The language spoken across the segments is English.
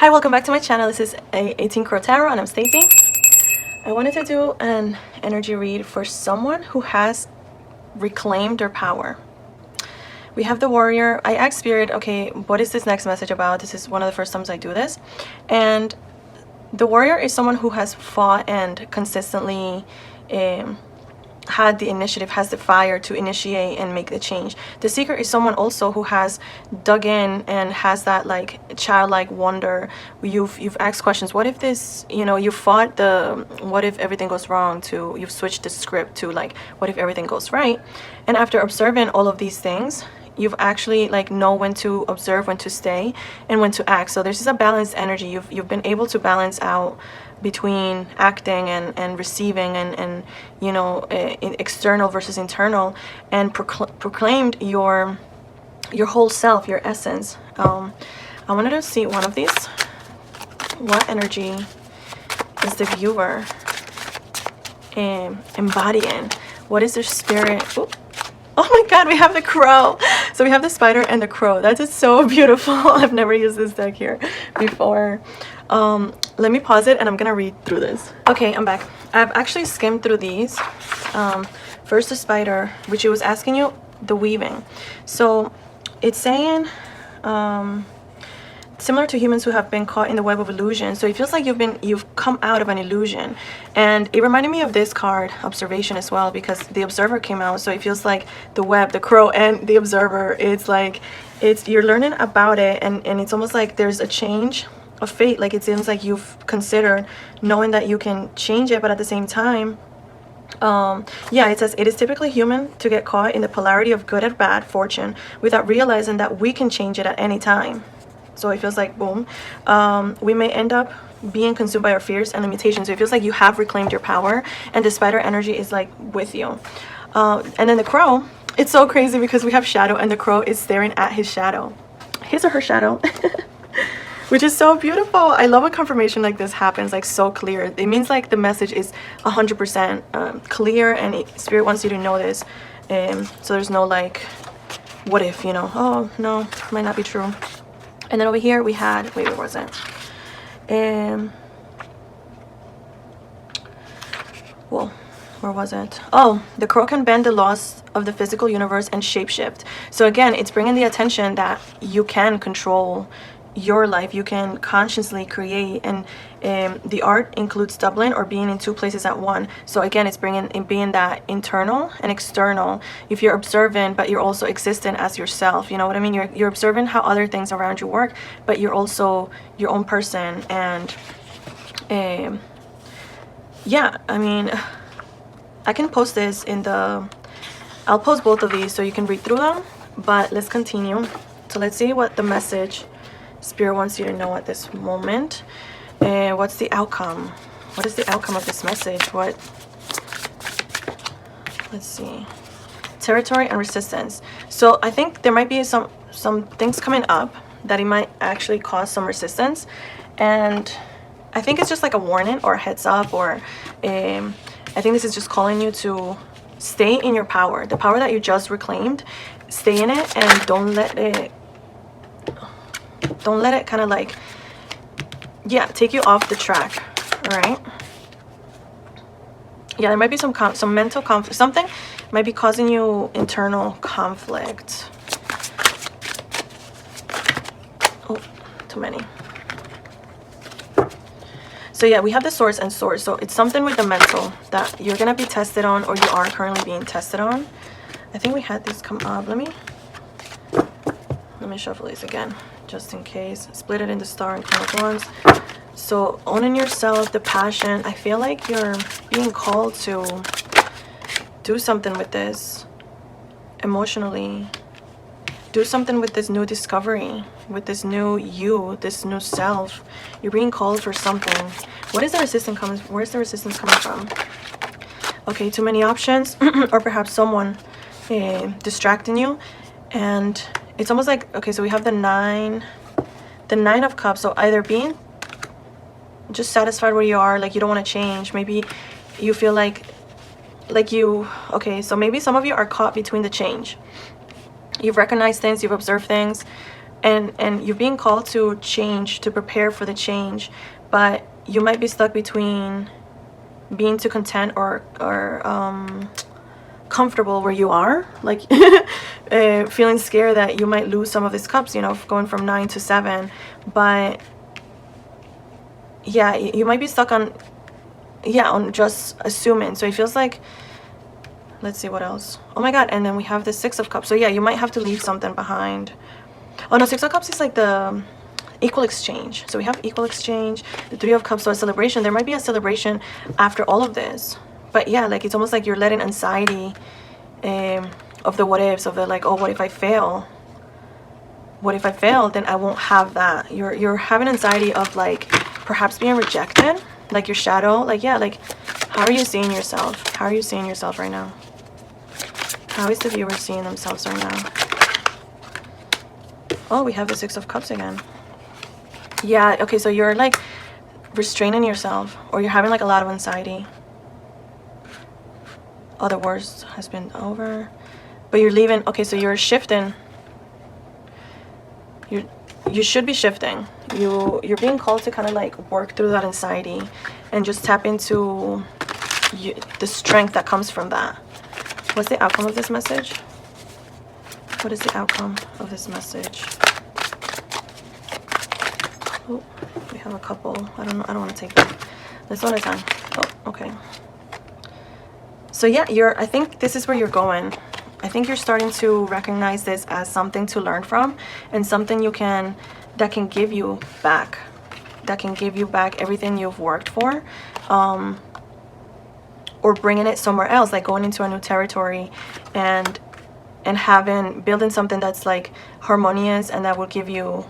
Hi, welcome back to my channel. This is a 18 Crow Tarot and I'm Stacy. I wanted to do an energy read for someone who has reclaimed their power. We have the Warrior. I asked Spirit, okay, what is this next message about? This is one of the first times I do this. And the Warrior is someone who has fought and consistently had the initiative, has the fire to initiate and make the change. The Seeker is someone also who has dug in and has that like childlike wonder. You've asked questions. What if this, you fought the what if everything goes wrong to you've switched the script to like what if everything goes right. And after observing all of these things, you've actually like know when to observe, when to stay, and when to act. So there's just a balanced energy. You've been able to balance out between acting and receiving and external versus internal, and proclaimed your whole self, your essence. I wanted to see one of these. What energy is the viewer embodying? What is their spirit? Ooh. Oh my god, we have the crow. So we have the spider and the crow. That is so beautiful. I've never used this deck here before. Let me pause it and I'm gonna read through this. Okay, I'm back. I've actually skimmed through these. First the spider, which it was asking you the weaving. So it's saying similar to humans who have been caught in the web of illusion. So it feels like you've come out of an illusion. And it reminded me of this card, Observation, as well, because the Observer came out. So it feels like the web, the crow, and the Observer. It's like you're learning about it, and it's almost like there's a change of fate. Like it seems like you've considered knowing that you can change it, but at the same time, yeah, it says it is typically human to get caught in the polarity of good and bad fortune without realizing that we can change it at any time. So it feels like, boom, we may end up being consumed by our fears and limitations. So it feels like you have reclaimed your power, and the spider energy is like with you. And then the crow, it's so crazy because we have shadow and the crow is staring at his shadow, his or her shadow, which is so beautiful. I love when confirmation like this happens, like so clear. It means like the message is 100% clear, and Spirit wants you to know this. So there's no like, what if, oh no, might not be true. And then over here we had, wait, where was it? Well, where was it? Oh, the crow can bend the laws of the physical universe and shapeshift. So again, it's bringing the attention that you can control your life, you can consciously create, and the art includes doubling or being in two places at one. So again, it's bringing in being that internal and external. If you're observant but you're also existent as yourself, you know what I mean? You're observing how other things around you work, but you're also your own person. And yeah, I mean, I can post this in the, I'll post both of these so you can read through them, but let's continue. So let's see what the message Spirit wants you to know at this moment. What's the outcome? What is the outcome of this message? What? Let's see. Territory and resistance. So I think there might be some things coming up that it might actually cause some resistance, and I think it's just like a warning or a heads up, or I think this is just calling you to stay in your power, the power that you just reclaimed. Stay in it and don't let it kind of like, yeah, take you off the track. All right, yeah, there might be some mental conflict. Something might be causing you internal conflict. Oh, too many. So yeah, we have the Swords and Swords. So it's something with the mental that you're gonna be tested on, or you are currently being tested on. I think we had this come up. Let me shuffle these again, just in case. Split it into Star and Queen of Wands. So owning yourself, the passion. I feel like you're being called to do something with this emotionally. Do something with this new discovery, with this new you, this new self. You're being called for something. What is the resistance coming? Where's the resistance coming from? Okay, too many options, or perhaps someone distracting you. And it's almost like, okay, so we have the nine of cups. So either being just satisfied where you are, like you don't want to change. Maybe you feel like you, okay, so maybe some of you are caught between the change. You've recognized things, you've observed things, and you're being called to change, to prepare for the change, but you might be stuck between being too content or comfortable where you are, like feeling scared that you might lose some of these cups, you know, going from 9 to 7. But yeah, you might be stuck on just assuming. So it feels like, let's see what else. Oh my god, and then we have the 6 of Cups. So yeah, you might have to leave something behind. Oh no, 6 of Cups is like the equal exchange. So we have equal exchange, the 3 of Cups, so a celebration. There might be a celebration after all of this. But yeah, like it's almost like you're letting anxiety of the what ifs, of the like, oh, what if I fail? What if I fail? Then I won't have that. You're having anxiety of like perhaps being rejected, like your shadow. Like, yeah, like how are you seeing yourself? How are you seeing yourself right now? How is the viewer seeing themselves right now? Oh, we have the 6 of Cups again. Yeah, okay, so you're like restraining yourself, or you're having like a lot of anxiety. Oh, the worst has been over. But you're leaving. Okay, so you're shifting. You should be shifting. You're being called to kind of like work through that anxiety and just tap into the strength that comes from that. What's the outcome of this message? What is the outcome of this message? Oh, we have a couple. I don't know. I don't want to take that. This one at a time. Oh, okay. So yeah, I think this is where you're going. I think you're starting to recognize this as something to learn from, and something that can give you back. That can give you back everything you've worked for. Or bringing it somewhere else, like going into a new territory and building something that's like harmonious and that will give you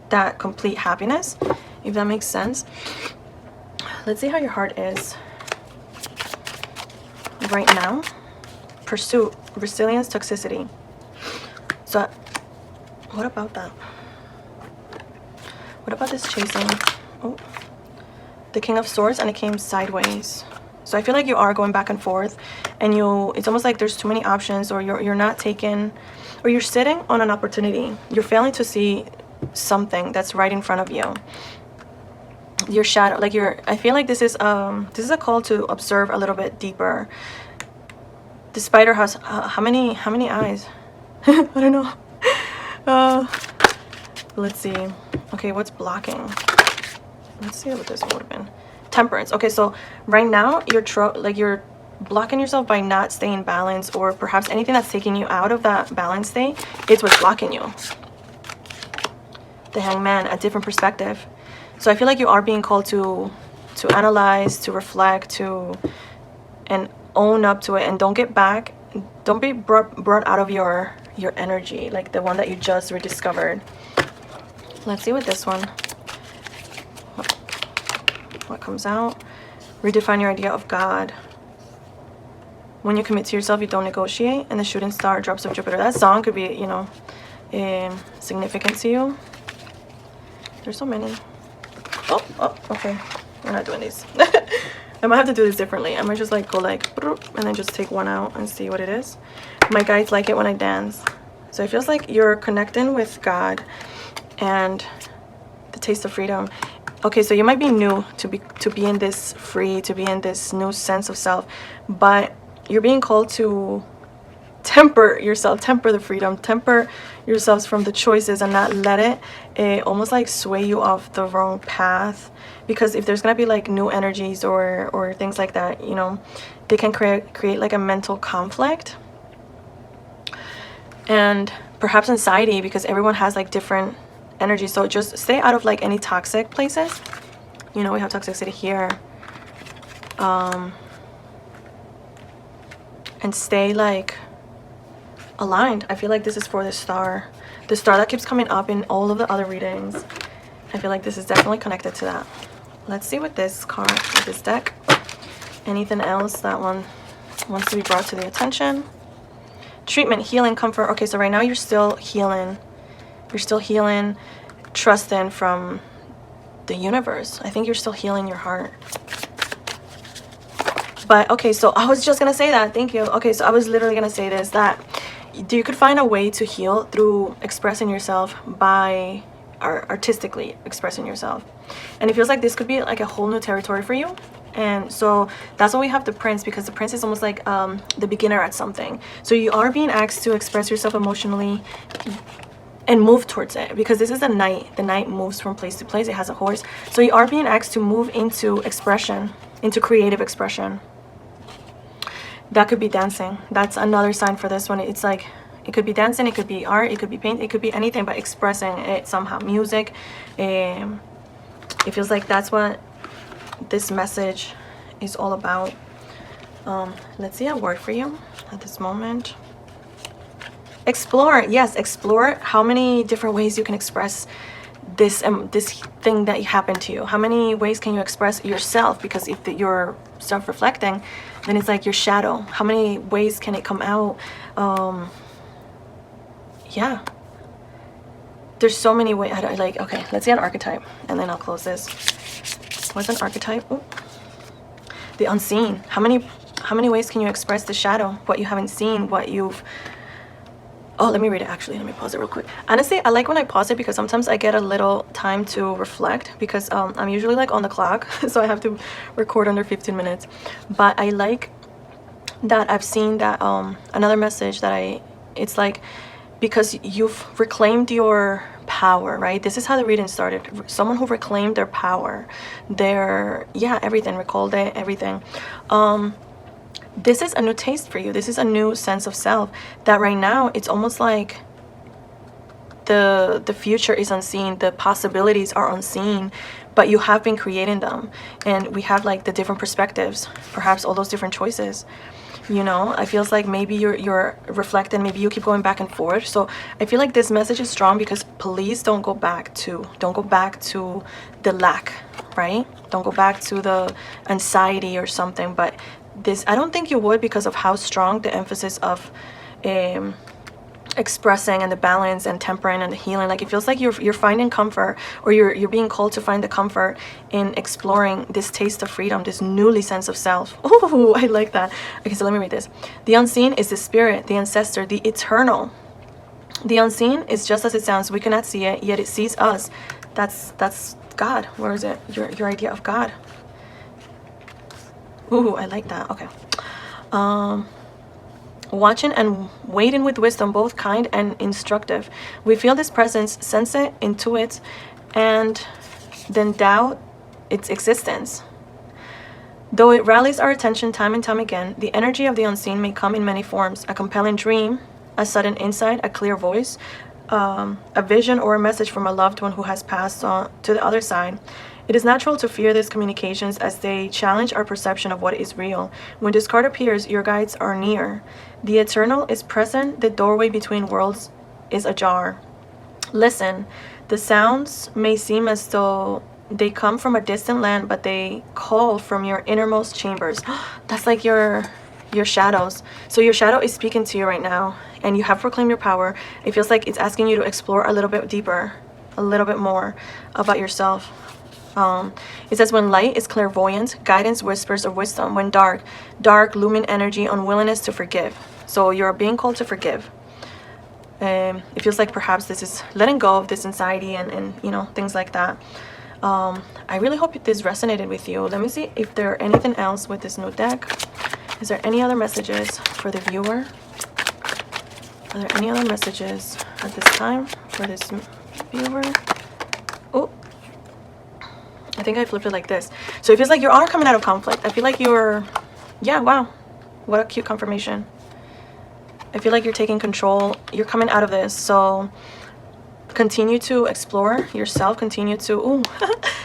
that complete happiness, if that makes sense. Let's see how your heart is right now. Pursuit, resilience, toxicity. So what about that? What about this chasing? Oh, the King of Swords, and it came sideways. So I feel like you are going back and forth, and it's almost like there's too many options, or you're not taking, or you're sitting on an opportunity. You're failing to see something that's right in front of you. Your shadow, like I feel like this is a call to observe a little bit deeper. The spider has how many eyes? I don't know. Let's see. Okay, what's blocking? Let's see what this would have been. Temperance. Okay, so right now you're blocking yourself by not staying balanced, or perhaps anything that's taking you out of that balance state. It's what's blocking you. The Hangman, a different perspective. So I feel like you are being called to analyze, to reflect, and own up to it, and don't be brought out of your energy, like the one that you just rediscovered. Let's see what this one, what comes out. Redefine your idea of God. When you commit to yourself, you don't negotiate. And the shooting star, drops of Jupiter. That song could be, you know, significant to you. There's so many. Oh, okay. We're not doing these. I might have to do this differently. I might just like go like, and then just take one out and see what it is. My guides like it when I dance. So it feels like you're connecting with God and the taste of freedom. Okay, so you might be new to be in this free, to be in this new sense of self, but you're being called to temper yourself, temper the freedom, temper yourselves from the choices, and not let it almost like sway you off the wrong path. Because if there's gonna be like new energies or things like that, you know, they can create like a mental conflict and perhaps anxiety, because everyone has like different energy. So just stay out of like any toxic places. You know, we have toxicity here. And stay like aligned. I feel like this is for the star that keeps coming up in all of the other readings. I feel like this is definitely connected to that. Let's see what this card, with this deck. Anything else that one wants to be brought to the attention? Treatment, healing, comfort. Okay, so right now you're still healing. You're still healing, trusting from the universe. I think you're still healing your heart. But okay, so I was just gonna say that. Thank you. Okay, so I was literally gonna say this, that you could find a way to heal through expressing yourself by artistically expressing yourself. And it feels like this could be like a whole new territory for you. And so that's why we have the prince, because the prince is almost like the beginner at something. So you are being asked to express yourself emotionally and move towards it, because this is a knight. The knight moves from place to place. It has a horse. So you are being asked to move into expression, into creative expression. That could be dancing. That's another sign for this one. It's like, it could be dancing, it could be art, it could be paint, it could be anything, but expressing it somehow. Music. It feels like that's what this message is all about. Let's see a word for you at this moment. Explore. Yes, explore how many different ways you can express this this thing that happened to you. How many ways can you express yourself? Because if you're self-reflecting, then it's like your shadow. How many ways can it come out? Yeah, there's so many ways. Like, okay, let's see an archetype and then I'll close this. What's an archetype? Ooh. The unseen. How many ways can you express the shadow? What you haven't seen, what you've... Oh, let me read it actually. Let me pause it real quick. Honestly, I like when I pause it because sometimes I get a little time to reflect, because I'm usually like on the clock, so I have to record under 15 minutes. But I like that I've seen that another message that it's like, because you've reclaimed your power, right? This is how the reading started. Someone who reclaimed their power, their, yeah, everything, recalled it, everything. This is a new taste for you. This is a new sense of self that right now it's almost like the future is unseen, the possibilities are unseen, but you have been creating them. And we have like the different perspectives, perhaps all those different choices. You know, I feels like maybe you're reflecting, maybe you keep going back and forth. So I feel like this message is strong because please don't go back to the lack, right? Don't go back to the anxiety or something. But this, I don't think you would, because of how strong the emphasis of expressing and the balance and tempering and the healing. Like, it feels like you're finding comfort, or you're being called to find the comfort in exploring this taste of freedom, this newly sense of self. Oh, I like that. Okay, so let me read this. The unseen is the spirit, the ancestor, the eternal. The unseen is just as it sounds. We cannot see it, yet it sees us. That's God. Where is it? Your idea of God. Ooh, I like that. Okay. Watching and waiting with wisdom, both kind and instructive. We feel this presence, sense it, intuit, and then doubt its existence. Though it rallies our attention time and time again, the energy of the unseen may come in many forms: a compelling dream, a sudden insight, a clear voice, a vision, or a message from a loved one who has passed on to the other side. It is natural to fear these communications as they challenge our perception of what is real. When discord appears, your guides are near. The eternal is present. The doorway between worlds is ajar. Listen. The sounds may seem as though they come from a distant land, but they call from your innermost chambers. That's like your shadows. So your shadow is speaking to you right now, and you have proclaimed your power. It feels like it's asking you to explore a little bit deeper, a little bit more about yourself. It says, when light is clairvoyant, guidance whispers of wisdom. When dark, looming energy, unwillingness to forgive. So you're being called to forgive. It feels like perhaps this is letting go of this anxiety and you know, things like that. I really hope this resonated with you. Let me see if there are anything else with this new deck. Is there any other messages for the viewer? Are there any other messages at this time for this viewer? Oh, I think I flipped it like this. So it feels like you are coming out of conflict. I feel like you're, yeah, wow. What a cute confirmation. I feel like you're taking control. You're coming out of this. So continue to explore yourself. Continue to,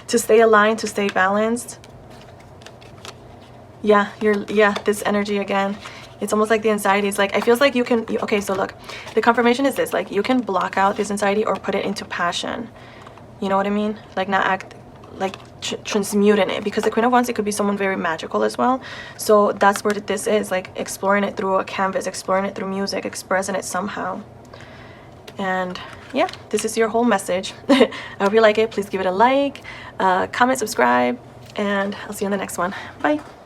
to stay aligned, to stay balanced. Yeah, this energy again. It's almost like the anxiety is like, it feels like you can, okay, so look, the confirmation is this, like you can block out this anxiety or put it into passion. You know what I mean? Like not act, like transmuting it, because the Queen of Wands, it could be someone very magical as well. So that's where this is, like exploring it through a canvas, exploring it through music, expressing it somehow. And yeah, this is your whole message. I hope you like it. Please give it a like, comment, subscribe, and I'll see you on the next one. Bye.